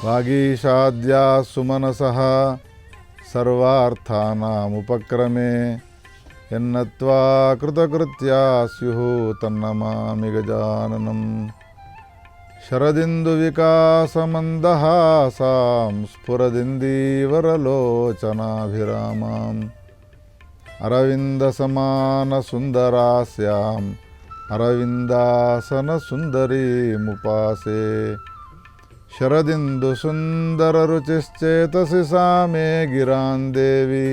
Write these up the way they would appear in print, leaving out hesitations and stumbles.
వాగీషాద్యా సుమనసః సర్వార్థానాముపక్రమే యన్నత్వా కృతకృత్యా స్యుః తన్నమామి గజాననం. శరదిందువికాసమందహాసాం స్ఫురదిందీవరలోచనాభిరామాం అరవిందసమానసుందరాస్యాం అరవిందాసనసుందరీముపాసే. శరదిందుసుందరరుచిశ్చేతసి సా మే గిరాన్ దేవి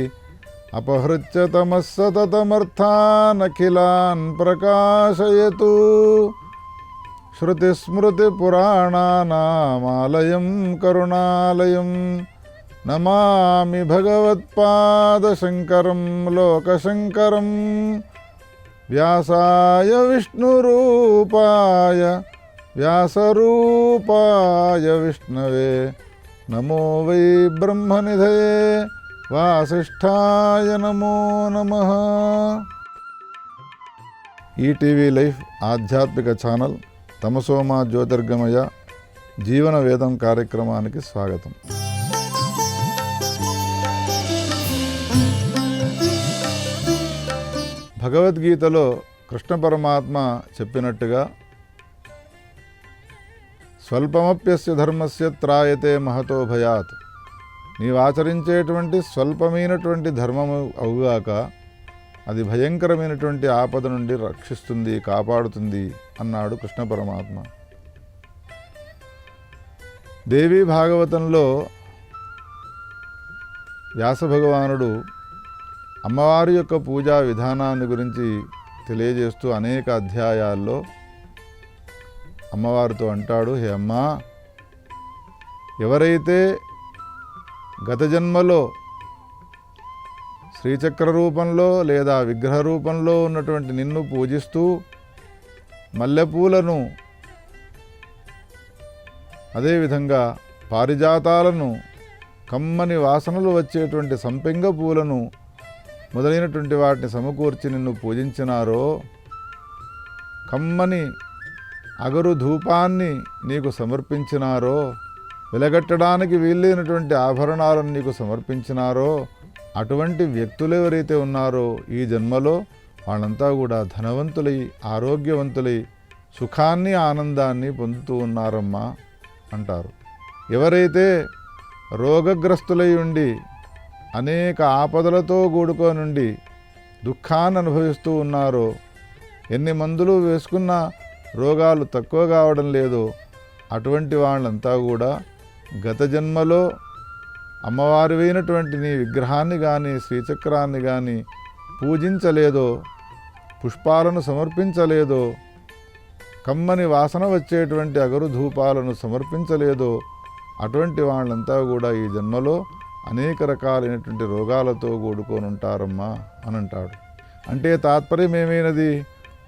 అపహృత్య తమః సతతమర్థానఖిలాన్ ప్రకాశయతు. శృతిస్మృతిపురాణానామాలయం కరుణాలయం నమామి భగవత్పాదశంకరం లోకశంకరం. వ్యాసాయ విష్ణురూపాయ వ్యాసరూపాయ విష్ణవే నమో వై బ్రహ్మనిధయే వాసిష్ఠాయ నమో నమః. ETV life ఆధ్యాత్మిక ఛానల్ తమసోమ జ్యోతిర్గమయ జీవన వేదం కార్యక్రమానికి స్వాగతం. భగవద్గీతలో కృష్ణ పరమాత్మ చెప్పినట్టుగా స్వల్పమప్యస్య ధర్మస్య త్రాయతే మహతో భయాత్. నీవు ఆచరించేటువంటి స్వల్పమైనటువంటి ధర్మము అవుగాక అది భయంకరమైనటువంటి ఆపద నుండి రక్షిస్తుంది, కాపాడుతుంది అన్నాడు కృష్ణ పరమాత్మ. దేవీ భాగవతంలో వ్యాస భగవానుడు అమ్మవారి యొక్క పూజా విధానాన్ని గురించి తెలియజేస్తూ అనేక అధ్యాయాల్లో అమ్మవారితో అంటాడు, హే అమ్మా, ఎవరైతే గత జన్మలో శ్రీచక్ర రూపంలో లేదా విగ్రహ రూపంలో ఉన్నటువంటి నిన్ను పూజిస్తూ మల్లెపూలను అదేవిధంగా పారిజాతాలను, కమ్మని వాసనలు వచ్చేటువంటి సంపెంగ పూలను మొదలైనటువంటి వాటిని సమకూర్చి నిన్ను పూజించినారో, కమ్మని అగరు ధూపాన్ని నీకు సమర్పించినారో, వెలగట్టడానికి వీలైనటువంటి ఆభరణాలను నీకు సమర్పించినారో, అటువంటి వ్యక్తులు ఎవరైతే ఉన్నారో ఈ జన్మలో వాళ్ళంతా కూడా ధనవంతులై ఆరోగ్యవంతులై సుఖాన్ని ఆనందాన్ని పొందుతూ ఉన్నారమ్మా అంటారు. ఎవరైతే రోగగ్రస్తులై ఉండి అనేక ఆపదలతో కూడుకోనుండి దుఃఖాన్ని అనుభవిస్తూ ఉన్నారో, ఎన్ని మందులు వేసుకున్నా రోగాలు తక్కువ కావడం లేదో అటువంటి వాళ్ళంతా కూడా గత జన్మలో అమ్మవారివైనటువంటి నీ విగ్రహాన్ని కానీ శ్రీచక్రాన్ని కానీ పూజించలేదో, పుష్పాలను సమర్పించలేదో, కమ్మని వాసన వచ్చేటువంటి అగరు ధూపాలను సమర్పించలేదో అటువంటి వాళ్ళంతా కూడా ఈ జన్మలో అనేక రకాలైనటువంటి రోగాలతో కూడుకొనుంటారమ్మా అని అంటాడు. అంటే తాత్పర్యం ఏమైనది?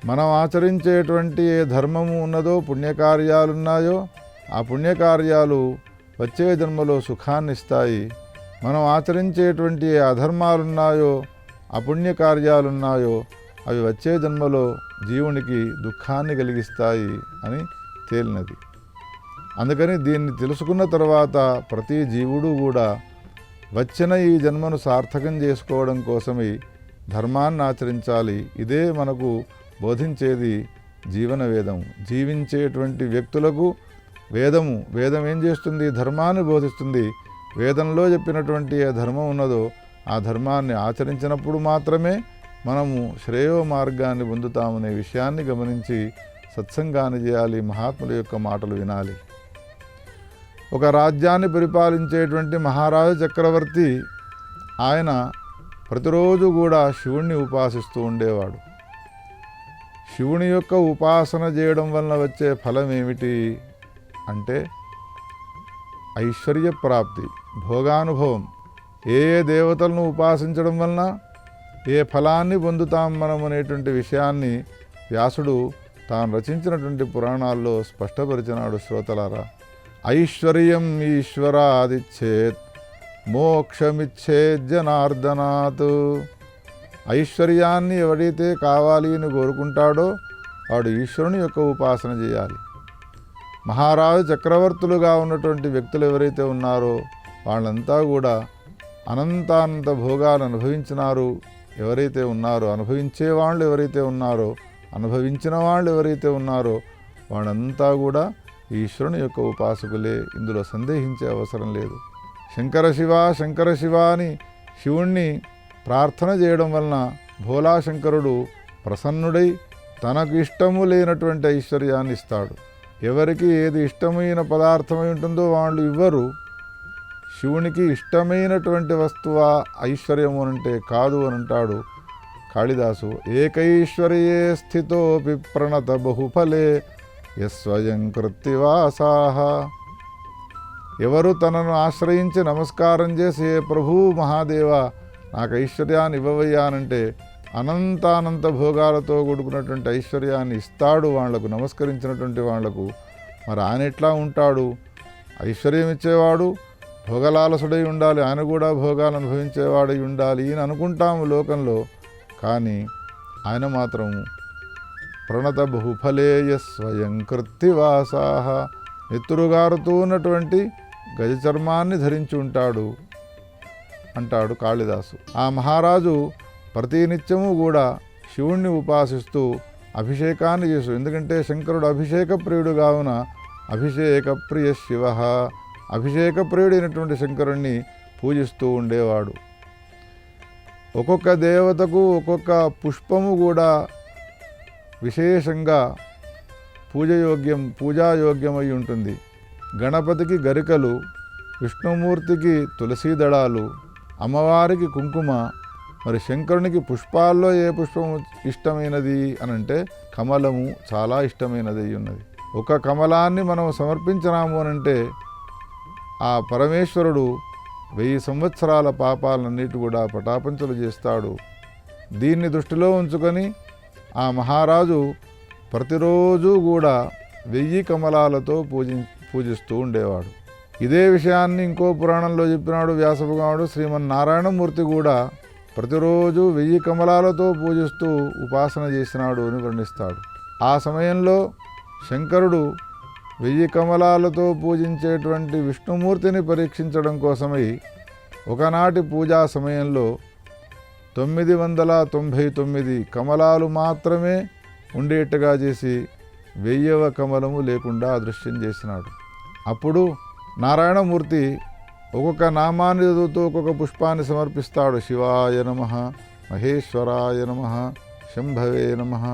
మనం ఆచరించేటువంటి ఏ ధర్మము ఉన్నదో, పుణ్యకార్యాలున్నాయో ఆ పుణ్యకార్యాలు వచ్చే జన్మలో సుఖాన్ని ఇస్తాయి. మనం ఆచరించేటువంటి ఏ అధర్మాలున్నాయో, అపుణ్యకార్యాలున్నాయో అవి వచ్చే జన్మలో జీవునికి దుఃఖాన్ని కలిగిస్తాయి అని తేలినది. అందుకని దీన్ని తెలుసుకున్న తర్వాత ప్రతి జీవుడు కూడా వచ్చిన ఈ జన్మను సార్థకం చేసుకోవడం కోసమై ధర్మాన్ని ఆచరించాలి. ఇదే మనకు బోధించేది జీవన వేదం. జీవించేటువంటి వ్యక్తులకు వేదం ఏం చేస్తుంది? ధర్మాన్ని బోధిస్తుంది. వేదంలో చెప్పినటువంటి ఏ ధర్మం ఉన్నదో ఆ ధర్మాన్ని ఆచరించినప్పుడు మాత్రమే మనము శ్రేయో మార్గాన్ని పొందుతామనే విషయాన్ని గమనించి సత్సంగాన్ని చేయాలి, మహాత్ముల యొక్క మాటలు వినాలి. ఒక రాజ్యాన్ని పరిపాలించేటువంటి మహారాజు చక్రవర్తి ఆయన ప్రతిరోజు కూడా శివుణ్ణి ఉపాసిస్తూ ఉండేవాడు. శివుని యొక్క ఉపాసన చేయడం వలన వచ్చే ఫలం ఏమిటి అంటే ఐశ్వర్య ప్రాప్తి, భోగానుభవం. ఏ దేవతలను ఉపాసించడం వలన ఏ ఫలాన్ని పొందుతాం మనం అనేటువంటి విషయాన్ని వ్యాసుడు తాను రచించినటువంటి పురాణాల్లో స్పష్టపరిచినాడు. శ్రోతలారా, ఐశ్వర్యం ఈశ్వరాదిచ్చేత్ మోక్షమిచ్చేత్ జనార్దనాత్. ఐశ్వర్యాన్ని ఎవడైతే కావాలి అని కోరుకుంటాడో వాడు ఈశ్వరుని యొక్క ఉపాసన చేయాలి. మహారాజు చక్రవర్తులుగా ఉన్నటువంటి వ్యక్తులు ఎవరైతే ఉన్నారో వాళ్ళంతా కూడా అనంతానంత భోగాలు అనుభవించినారు. ఎవరైతే ఉన్నారో, అనుభవించే వాళ్ళు ఎవరైతే ఉన్నారో, అనుభవించిన వాళ్ళు ఎవరైతే ఉన్నారో వాళ్ళంతా కూడా ఈశ్వరుని యొక్క ఉపాసకులే. ఇందులో సందేహించే అవసరం లేదు. శంకర శివ శంకర శివ అని శివుణ్ణి ప్రార్థన చేయడం వలన భోలాశంకరుడు ప్రసన్నుడై తనకు ఇష్టము లేనటువంటి ఐశ్వర్యాన్ని ఇస్తాడు. ఎవరికి ఏది ఇష్టమైన పదార్థమై ఉంటుందో వాళ్ళు ఇవ్వరు. శివునికి ఇష్టమైనటువంటి వస్తువా ఐశ్వర్యము అంటే కాదు అని అంటాడు కాళిదాసు. ఏకైశ్వర్యే స్థితోపి ప్రణత బహుఫలే యస్వయం కృత్తివాసాహ. ఎవరు తనను ఆశ్రయించి నమస్కారం చేసి ఏ ప్రభు మహాదేవ నాకు ఐశ్వర్యాన్ని ఇవ్వవయ్యానంటే అనంతానంత భోగాలతో కూడుకున్నటువంటి ఐశ్వర్యాన్ని ఇస్తాడు వాళ్లకు, నమస్కరించినటువంటి వాళ్లకు. మరి ఆయన ఎట్లా ఉంటాడు? ఐశ్వర్యం ఇచ్చేవాడు భోగలాలసుడై ఉండాలి, ఆయన కూడా భోగాలు అనుభవించేవాడై ఉండాలి ఈయన అనుకుంటాము లోకంలో. కానీ ఆయన మాత్రం ప్రణత బహుఫలేయ స్వయం కృత్తివాసాహ, నెత్తురుగారుతూ ఉన్నటువంటి గజ చర్మాన్ని ధరించి ఉంటాడు అంటాడు కాళిదాసు. ఆ మహారాజు ప్రతినిత్యము కూడా శివుణ్ణి ఉపాసిస్తూ అభిషేకాన్ని చేస్తూ, ఎందుకంటే శంకరుడు అభిషేక ప్రియుడు కావున అభిషేక ప్రియ శివ, అభిషేక ప్రియుడైనటువంటి శంకరుణ్ణి పూజిస్తూ ఉండేవాడు. ఒక్కొక్క దేవతకు ఒక్కొక్క పుష్పము కూడా విశేషంగా పూజాయోగ్యమై ఉంటుంది. గణపతికి గరికలు, విష్ణుమూర్తికి తులసీ దళాలు, అమ్మవారికి కుంకుమ. మరి శంకరునికి పుష్పాల్లో ఏ పుష్పము ఇష్టమైనది అనంటే కమలము చాలా ఇష్టమైనది ఉన్నది. ఒక కమలాన్ని మనం సమర్పించినాము అనంటే ఆ పరమేశ్వరుడు 1000 సంవత్సరాల పాపాలన్నిటి కూడా పటాపంచలు చేస్తాడు. దీన్ని దృష్టిలో ఉంచుకొని ఆ మహారాజు ప్రతిరోజు కూడా 1000 కమలాలతో పూజిస్తూ ఉండేవాడు. ఇదే విషయాన్ని ఇంకో పురాణంలో చెప్పినాడు వ్యాసభగవానుడు. శ్రీమన్నారాయణమూర్తి కూడా ప్రతిరోజు 1000 కమలాలతో పూజిస్తూ ఉపాసన చేసినాడు అని వర్ణిస్తాడు. ఆ సమయంలో శంకరుడు 1000 కమలాలతో పూజించేటువంటి విష్ణుమూర్తిని పరీక్షించడం కోసమై ఒకనాటి పూజా సమయంలో 999 కమలాలు మాత్రమే ఉండేట్టుగా చేసి 1000వ కమలము లేకుండా అదృశ్యం చేసినాడు. అప్పుడు నారాయణమూర్తి ఒక్కొక్క నామాన్ని చదువుతూ ఒక్కొక్క పుష్పాన్ని సమర్పిస్తాడు. శివాయ నమః, మహేశ్వరాయ నమః, శంభవే నమః.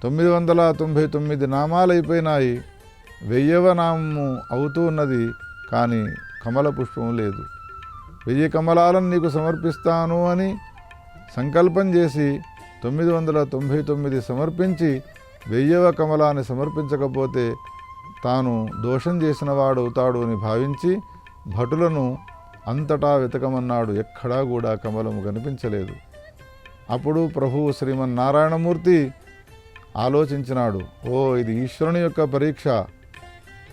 999 నామాలు అయిపోయినాయి. 1000వ నామము అవుతూ ఉన్నది, కానీ కమల పుష్పం లేదు. 1000 కమలాలను నీకు సమర్పిస్తాను అని సంకల్పం చేసి 999 సమర్పించి 1000వ కమలాన్ని సమర్పించకపోతే తాను దోషం చేసిన వాడవుతాడు అని భావించి భటులను అంతటా వెతకమన్నాడు. ఎక్కడా కూడా కమలము కనిపించలేదు. అప్పుడు ప్రభువు శ్రీమన్నారాయణమూర్తి ఆలోచించినాడు. ఇది ఈశ్వరుని యొక్క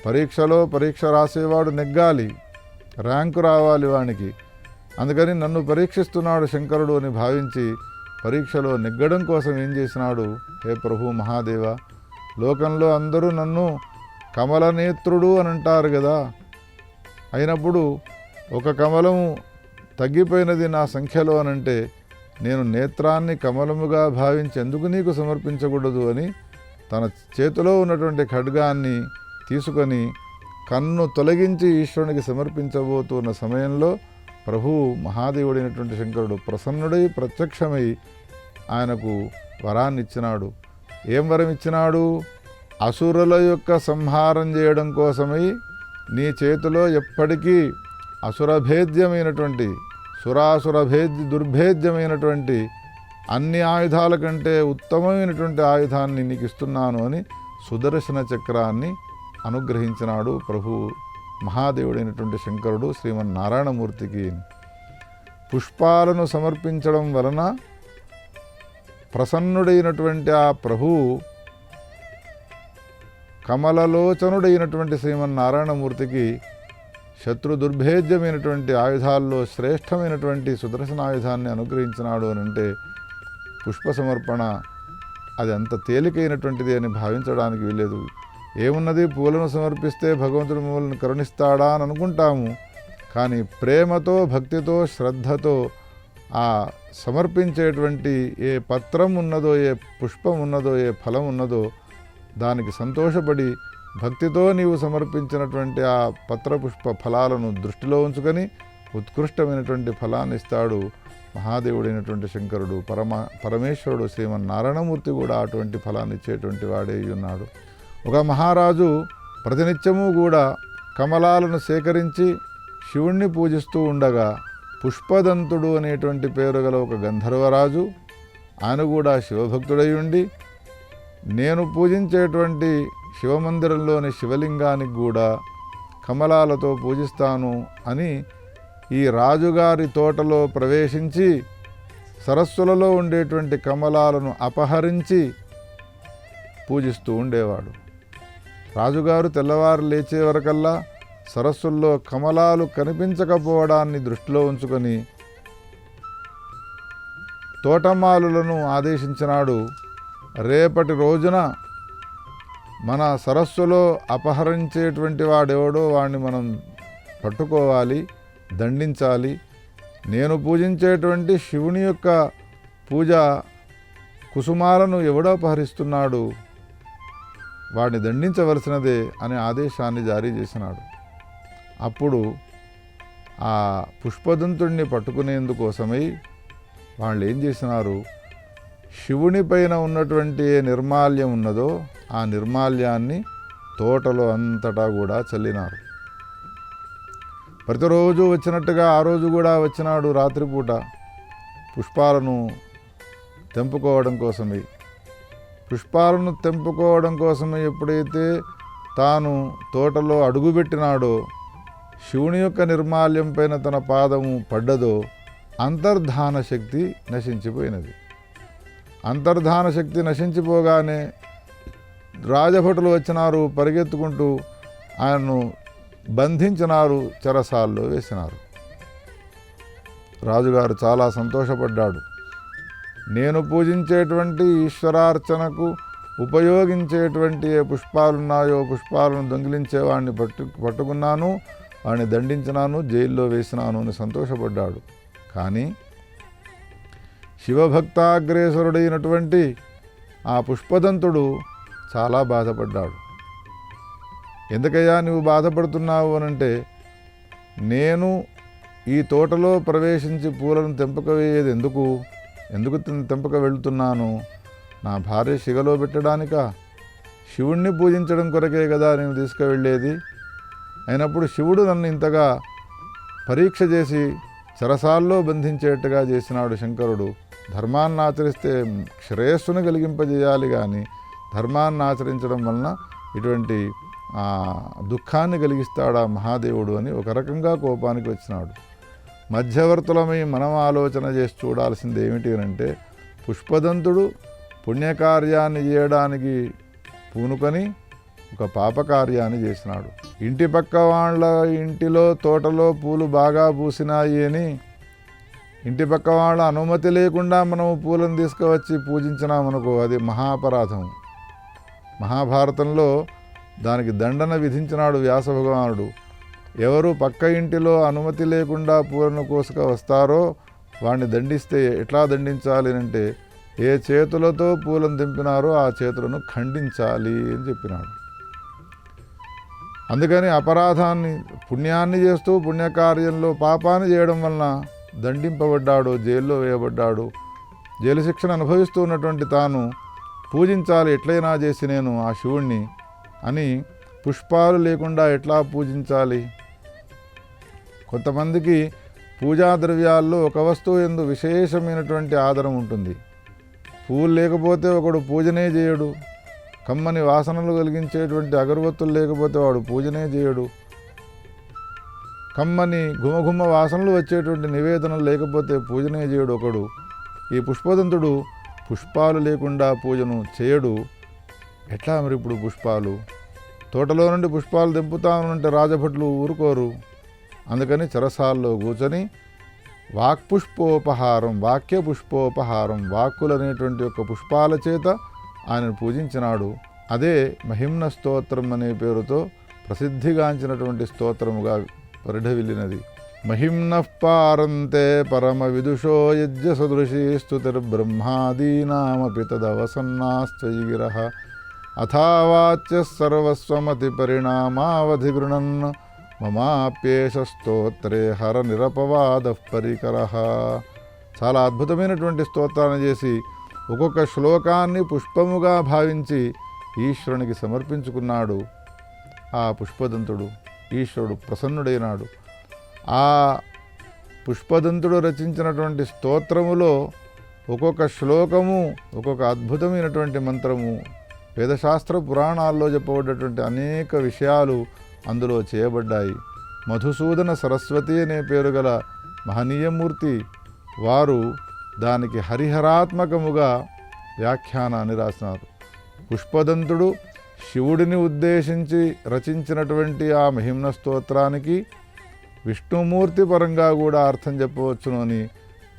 పరీక్షలో పరీక్ష రాసేవాడు నెగ్గాలి, ర్యాంకు రావాలి వానికి. అందుకని నన్ను పరీక్షిస్తున్నాడు శంకరుడు అని భావించి పరీక్షలో నెగ్గడం కోసం ఏం చేసినాడు? హే ప్రభు మహాదేవ, లోకంలో అందరూ నన్ను కమలనేత్రుడు అని అంటారు కదా. అయినప్పుడు ఒక కమలము తగ్గిపోయినది నా సంఖ్యలో అనంటే నేను నేత్రాన్ని కమలముగా భావించి ఎందుకు నీకు సమర్పించకూడదు అని తన చేతిలో ఉన్నటువంటి ఖడ్గాన్ని తీసుకొని కన్ను తొలగించి ఈశ్వరునికి సమర్పించబోతున్న సమయంలో ప్రభువు మహాదేవుడైనటువంటి శంకరుడు ప్రసన్నుడై ప్రత్యక్షమై ఆయనకు వరాన్ని ఇచ్చినాడు. ఏం వరం ఇచ్చినాడు? అసురుల యొక్క సంహారం చేయడం కోసమై నీ చేతిలో ఎప్పటికీ అసురభేద్యమైనటువంటి దుర్భేద్యమైనటువంటి అన్ని ఆయుధాల కంటే ఉత్తమమైనటువంటి ఆయుధాన్ని నీకు ఇస్తున్నాను అని సుదర్శన చక్రాన్ని అనుగ్రహించినాడు ప్రభు మహాదేవుడైనటువంటి శంకరుడు శ్రీమన్నారాయణమూర్తికి. పుష్పాలను సమర్పించడం వలన ప్రసన్నుడైనటువంటి ఆ ప్రభువు కమలలోచనుడైనటువంటి శ్రీమన్నారాయణమూర్తికి శత్రు దుర్భేద్యమైనటువంటి ఆయుధాల్లో శ్రేష్టమైనటువంటి సుదర్శన ఆయుధాన్ని అనుగ్రహించినాడు అని అంటే పుష్ప సమర్పణ అది అంత తేలికైనటువంటిది అని భావించడానికి వీలేదు. ఏమున్నది, పూలను సమర్పిస్తే భగవంతుడు మమ్మల్ని కరుణిస్తాడా అని అనుకుంటాము. కానీ ప్రేమతో, భక్తితో, శ్రద్ధతో ఆ సమర్పించేటువంటి ఏ పత్రం ఉన్నదో, ఏ పుష్పం ఉన్నదో, ఏ ఫలం ఉన్నదో దానికి సంతోషపడి భక్తితో నీవు సమర్పించినటువంటి ఆ పత్రపుష్ప ఫలాలను దృష్టిలో ఉంచుకొని ఉత్కృష్టమైనటువంటి ఫలాన్ని ఇస్తాడు మహాదేవుడైనటువంటి శంకరుడు. పరమేశ్వరుడు శ్రీమన్నారాయణమూర్తి కూడా అటువంటి ఫలాన్ని ఇచ్చేటువంటి వాడే ఉన్నాడు. ఒక మహారాజు ప్రతినిత్యము కూడా కమలాలను సేకరించి శివుణ్ణి పూజిస్తూ ఉండగా పుష్పదంతుడు అనేటువంటి పేరు గల ఒక గంధర్వరాజు, ఆయన కూడా శివభక్తుడై ఉండి నేను పూజించేటువంటి శివమందిరంలోని శివలింగానికి కూడా కమలాలతో పూజిస్తాను అని ఈ రాజుగారి తోటలో ప్రవేశించి సరస్సులలో ఉండేటువంటి కమలాలను అపహరించి పూజిస్తూ ఉండేవాడు. రాజుగారు తెల్లవారు లేచే వరకల్లా సరస్సుల్లో కమలాలు కనిపించకపోవడాన్ని దృష్టిలో ఉంచుకొని తోటమాలులను ఆదేశించినాడు. రేపటి రోజున మన సరస్సులో అపహరించేటువంటి వాడెవడో వాడిని మనం పట్టుకోవాలి, దండించాలి. నేను పూజించేటువంటి శివుని యొక్క పూజ కుసుమాలను ఎవడో అపహరిస్తున్నాడు, వాడిని దండించవలసినదే అనే ఆదేశాన్ని జారీ చేసినాడు. అప్పుడు ఆ పుష్పదంతుడిని పట్టుకునేందుకోసమై వాళ్ళు ఏం చేసినారు, శివుని పైన ఉన్నటువంటి ఏ నిర్మాల్యం ఉన్నదో ఆ నిర్మాల్యాన్ని తోటలో అంతటా కూడా చల్లినారు. ప్రతిరోజు వచ్చినట్టుగా ఆ రోజు కూడా వచ్చినాడు రాత్రిపూట పుష్పాలను తెంపుకోవడం కోసమే. పుష్పాలను తెంపుకోవడం కోసమే ఎప్పుడైతే తాను తోటలో అడుగుపెట్టినాడో, శివుని యొక్క నిర్మాల్యం పైన తన పాదము పడ్డదో అంతర్ధాన శక్తి నశించిపోయినది. అంతర్ధాన శక్తి నశించిపోగానే రాజభటులు వచ్చినారు, పరిగెత్తుకుంటూ ఆయనను బంధించినారు, చెరసాల్లో వేసినారు. రాజుగారు చాలా సంతోషపడ్డాడు. నేను పూజించేటువంటి ఈశ్వరార్చనకు ఉపయోగించేటువంటి ఏ పుష్పాలున్నాయో పుష్పాలను దొంగిలించేవాడిని పట్టుకున్నాను, వాడిని దండించినాను, జైల్లో వేసినాను అని సంతోషపడ్డాడు. కానీ శివభక్తాగ్రేసరుడైనటువంటి ఆ పుష్పదంతుడు చాలా బాధపడ్డాడు. ఎందుకయ్యా నువ్వు బాధపడుతున్నావు అనంటే, నేను ఈ తోటలో ప్రవేశించి పూలను తెంపక వేయేది ఎందుకు తెంపక వెళుతున్నాను? నా భార్య శిగలో పెట్టడానికా? శివుణ్ణి పూజించడం కొరకే కదా నేను తీసుకువెళ్ళేది. అయినప్పుడు శివుడు నన్ను ఇంతగా పరీక్ష చేసి చెరసాల్లో బంధించేట్టుగా చేసినాడు శంకరుడు. ధర్మాన్ని ఆచరిస్తే శ్రేయస్సును కలిగింపజేయాలి, కానీ ధర్మాన్ని ఆచరించడం వలన ఇటువంటి దుఃఖాన్ని కలిగిస్తాడా మహాదేవుడు అని ఒక రకంగా కోపానికి వచ్చినాడు. మధ్యవర్తులమై మనం ఆలోచన చేసి చూడాల్సింది ఏమిటి అంటే, పుష్పదంతుడు పుణ్యకార్యాన్ని చేయడానికి పూనుకొని ఒక పాపకార్యాన్ని చేసినాడు. ఇంటి పక్క వాళ్ళ ఇంటిలో తోటలో పూలు బాగా పూసినాయి అని ఇంటి పక్క వాళ్ళ అనుమతి లేకుండా మనము పూలను తీసుకువచ్చి పూజించినామనుకో, అది మహాపరాధం. మహాభారతంలో దానికి దండన విధించినాడు వ్యాస భగవానుడు. ఎవరు పక్క ఇంటిలో అనుమతి లేకుండా పూలను కోసుక వస్తారో వాడిని దండిస్తే ఎట్లా దండించాలి అంటే, ఏ చేతులతో పూలను దింపినారో ఆ చేతులను ఖండించాలి అని చెప్పినాడు. అందుకని అపరాధాన్ని పుణ్యాన్ని చేస్తూ పుణ్యకార్యంలో పాపాన్ని చేయడం వలన దండింపబడ్డాడు, జైల్లో వేయబడ్డాడు. జైలు శిక్షను అనుభవిస్తూ ఉన్నటువంటి తాను పూజించాలి ఎట్లయినా చేసి నేను ఆ శివుణ్ణి అని పుష్పాలు లేకుండా ఎట్లా పూజించాలి? కొంతమందికి పూజా ద్రవ్యాల్లో ఒక వస్తువు యందు విశేషమైనటువంటి ఆదరం ఉంటుంది. పూలు లేకపోతే ఒకడు పూజనే చేయడు. కమ్మని వాసనలు కలిగించేటువంటి అగరబత్తులు లేకపోతే వాడు పూజనే చేయడు. కమ్మని ఘుమఘుమ వాసనలు వచ్చేటువంటి నివేదనలు లేకపోతే పూజనే చేయడు ఒకడు. ఈ పుష్పదంతుడు పుష్పాలు లేకుండా పూజను చేయడు. ఎట్లా మరి ఇప్పుడు పుష్పాలు? తోటలో నుండి పుష్పాలు తెంపుతానంటే రాజభట్లు ఊరుకోరు. అందుకని చెరసాల్లో కూర్చొని వాక్పుష్పోపహారం, వాక్య పుష్పోపహారం, వాక్కులనేటువంటి యొక్క పుష్పాల చేత ఆయనను పూజించినాడు. అదే మహిమ్న స్తోత్రం అనే పేరుతో ప్రసిద్ధిగాంచినటువంటి స్తోత్రముగా పరిఢవిల్లినది. మహిమ్నః పారంతే పరమ విదుషో యజ్ఞ సదృశీ స్తుతిర్బ్రహ్మాదీనామపి తదవసన్నాస్త్వయి గిరః అథావాచ్యః సర్వస్వమతి పరిణామావధిగృణన్ మమాప్యేష స్తోత్రే హర నిరపవాదః పరికరః. చాలా అద్భుతమైనటువంటి స్తోత్రాన్ని చేసి ఒక్కొక్క శ్లోకాన్ని పుష్పముగా భావించి ఈశ్వరునికి సమర్పించుకున్నాడు ఆ పుష్పదంతుడు. ఈశ్వరుడు ప్రసన్నుడైనాడు. ఆ పుష్పదంతుడు రచించినటువంటి స్తోత్రములో ఒక్కొక్క శ్లోకము ఒక్కొక్క అద్భుతమైనటువంటి మంత్రము, వేదశాస్త్ర పురాణాల్లో చెప్పబడ్డటువంటి అనేక విషయాలు అందులో చేయబడ్డాయి. మధుసూదన సరస్వతి అనే పేరు గల మహనీయమూర్తి వారు దానికి హరిహరాత్మకముగా వ్యాఖ్యానాన్ని రాసినారు. పుష్పదంతుడు శివుడిని ఉద్దేశించి రచించినటువంటి ఆ మహిమ్న స్తోత్రానికి విష్ణుమూర్తి పరంగా కూడా అర్థం చెప్పవచ్చును అని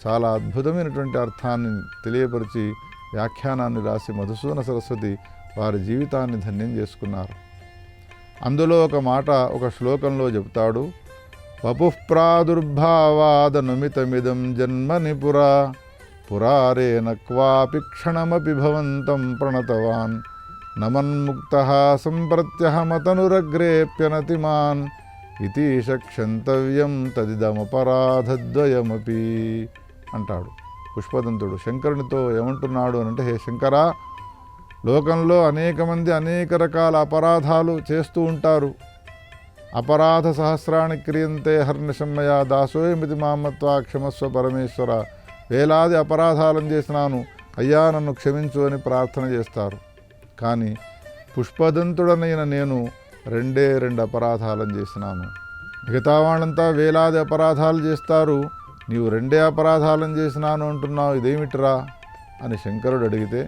చాలా అద్భుతమైనటువంటి అర్థాన్ని తెలియపరిచి వ్యాఖ్యానాన్ని రాసి మధుసూదన సరస్వతి వారి జీవితాన్ని ధన్యం చేసుకున్నారు. అందులో ఒక మాట ఒక శ్లోకంలో చెబుతాడు. వపుః ప్రాదుర్భావాదనుమితమిదం జన్మని పురారేణ క్వాపి క్షణమపి భవంతం ప్రణతవాన్ నమన్ముక్తః సంప్రత్యహమతనురగ్రేప్యనతిమాన్ ఇతీశ క్షంతవ్యం తదిదమపరాధద్వయమపి అంటాడు పుష్పదంతుడు. శంకరునితో ఏమంటున్నాడు అనంటే, హే శంకరా, లోకంలో అనేక మంది అనేక రకాల అపరాధాలు చేస్తూ ఉంటారు. అపరాధ సహస్రాన్ని క్రియంతే హర్నిశమ్మయ దాసోయమితి మామత్వా క్షమస్వ పరమేశ్వర. వేలాది అపరాధాలను చేసినాను, అయ్యా నన్ను క్షమించు అని ప్రార్థన చేస్తారు. కానీ పుష్పదంతుడనైన నేను రెండే అపరాధాలను చేసినాను. మిగతా వాళ్ళంతా వేలాది అపరాధాలు చేస్తారు, నీవు రెండే అపరాధాలను చేసినాను అంటున్నావు, ఇదేమిట్రా అని శంకరుడు అడిగితే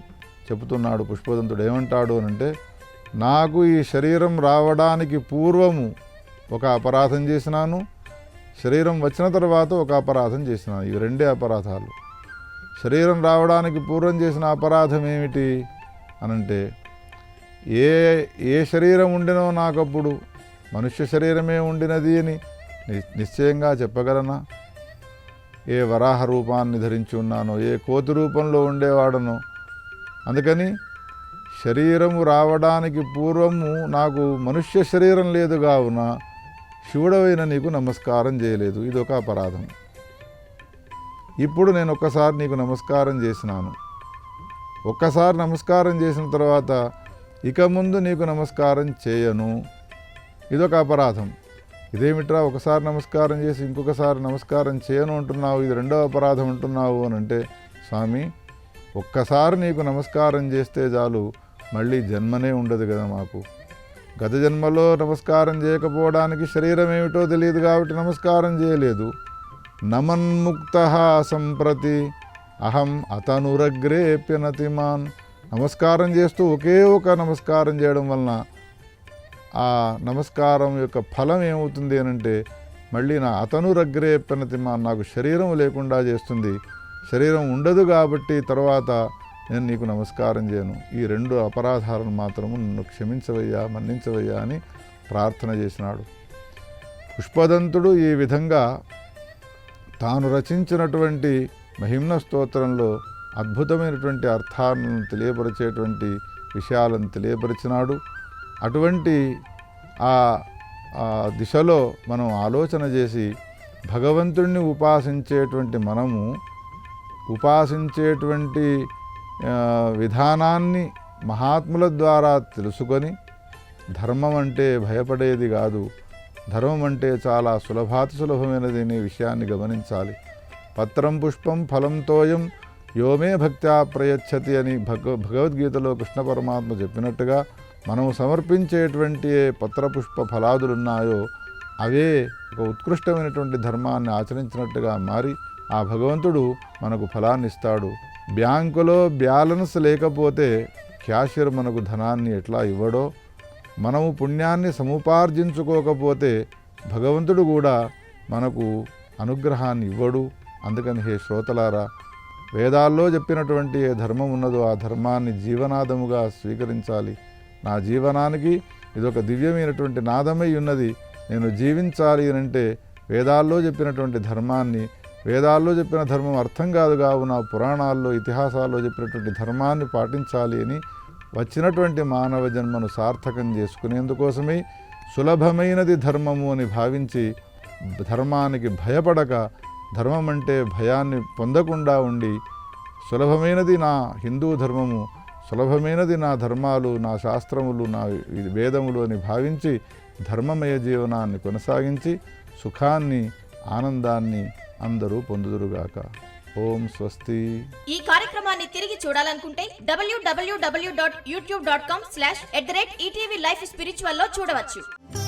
చెబుతున్నాడు పుష్పదంతుడు. ఏమంటాడు అనంటే, నాకు ఈ శరీరం రావడానికి పూర్వము ఒక అపరాధం చేసినాను, శరీరం వచ్చిన తర్వాత ఒక అపరాధం చేసినాను. ఇవి రెండే అపరాధాలు. శరీరం రావడానికి పూర్వం చేసిన అపరాధం ఏమిటి అనంటే, ఏ శరీరం ఉండినో నాకప్పుడు మనుష్య శరీరమే ఉండినది అని నిశ్చయంగా చెప్పగలనా? ఏ వరాహ రూపాన్ని ధరించి ఉన్నానో, ఏ కోతి రూపంలో ఉండేవాడనో. అందుకని శరీరము రావడానికి పూర్వము నాకు మనుష్య శరీరం లేదు కావున శివుడవైన నీకు నమస్కారం చేయలేదు, ఇది ఒక అపరాధం. ఇప్పుడు నేను ఒక్కసారి నీకు నమస్కారం చేసినాను, ఒక్కసారి నమస్కారం చేసిన తర్వాత ఇక ముందు నీకు నమస్కారం చేయను, ఇదొక అపరాధం. ఇదేమిట్రా, ఒకసారి నమస్కారం చేసి ఇంకొకసారి నమస్కారం చేయను అంటున్నావు, ఇది రెండవ అపరాధం అంటున్నావు అని అంటే, స్వామి ఒక్కసారి నీకు నమస్కారం చేస్తే చాలు, మళ్ళీ జన్మనే ఉండదు కదా మాకు. గత జన్మలో నమస్కారం చేయకపోవడానికి శరీరం ఏమిటో తెలియదు కాబట్టి నమస్కారం చేయలేదు. నమన్ముక్తః సంప్రతి అహం అతనురగ్రేప్యనతిమాన్. నమస్కారం చేస్తూ ఒకే ఒక నమస్కారం చేయడం వలన ఆ నమస్కారం యొక్క ఫలం ఏమవుతుంది అనంటే, మళ్ళీ నా అతనురగ్రేప్యనతిమాన్, నాకు శరీరం లేకుండా చేస్తుంది. శరీరం ఉండదు కాబట్టి తర్వాత నేను నీకు నమస్కారం చేయను. ఈ రెండు అపరాధాలను మాత్రము నన్ను క్షమించవయ్యా, మన్నించవయ్యా అని ప్రార్థన చేసినాడు. పుష్పదంతుడు ఈ విధంగా తాను రచించినటువంటి మహిమ్న స్తోత్రంలో అద్భుతమైనటువంటి అర్థాలను తెలియపరిచేటువంటి విషయాలను తెలియపరిచినాడు. అటువంటి ఆ దిశలో మనం ఆలోచన చేసి భగవంతుడిని ఉపాసించేటువంటి మనము ఉపాసించేటువంటి విధానాన్ని మహాత్ముల ద్వారా తెలుసుకొని, ధర్మం అంటే భయపడేది కాదు, ధర్మం అంటే చాలా సులభాతి అనే విషయాన్ని గమనించాలి. పత్రం పుష్పం ఫలం తోయం యోమే భక్త్యా ప్రయచ్చతి అని భగవద్గీతలో కృష్ణ పరమాత్మ చెప్పినట్టుగా, మనము సమర్పించేటువంటి ఏ పత్రపుష్ప ఫలాదులున్నాయో అవే ఒక ఉత్కృష్టమైనటువంటి ధర్మాన్ని ఆచరించినట్టుగా మారి ఆ భగవంతుడు మనకు ఫలాన్ని ఇస్తాడు. బ్యాంకులో బ్యాలెన్స్ లేకపోతే క్యాషియర్ మనకు ధనాన్ని ఎట్లా ఇవ్వడో, మనము పుణ్యాన్ని సముపార్జించుకోకపోతే భగవంతుడు కూడా మనకు అనుగ్రహాన్ని ఇవ్వడు. అందుకని హే శ్రోతలారా, వేదాల్లో చెప్పినటువంటి ఏ ధర్మం ఉన్నదో ఆ ధర్మాన్ని జీవనాదముగా స్వీకరించాలి. నా జీవనానికి ఇదొక దివ్యమైనటువంటి నాదమై ఉన్నది. నేను జీవించాలి అంటే వేదాల్లో చెప్పినటువంటి ధర్మాన్ని, వేదాల్లో చెప్పిన ధర్మం అర్థం కాదు కావున పురాణాల్లో ఇతిహాసాల్లో చెప్పినటువంటి ధర్మాన్ని పాటించాలి అని వచ్చినటువంటి మానవ జన్మను సార్థకం చేసుకునేందుకోసమే సులభమైనది ధర్మము అని భావించి ధర్మానికి భయపడక, ధర్మం అంటే భయాన్ని పొందకుండా ఉండి, సులభమైనది నా హిందూ ధర్మము, సులభమైనది నా ధర్మాలు, నా శాస్త్రములు, నా వేదములు అని భావించి ధర్మమయ జీవనాన్ని కొనసాగించి సుఖాన్ని, ఆనందాన్ని అందరూ పొందుదురుగాక. ఓం స్వస్తి. ఈ కార్యక్రమాన్ని తిరిగి చూడాలనుకుంటే www.youtube.com/ETV Life Spiritual లో చూడవచ్చు.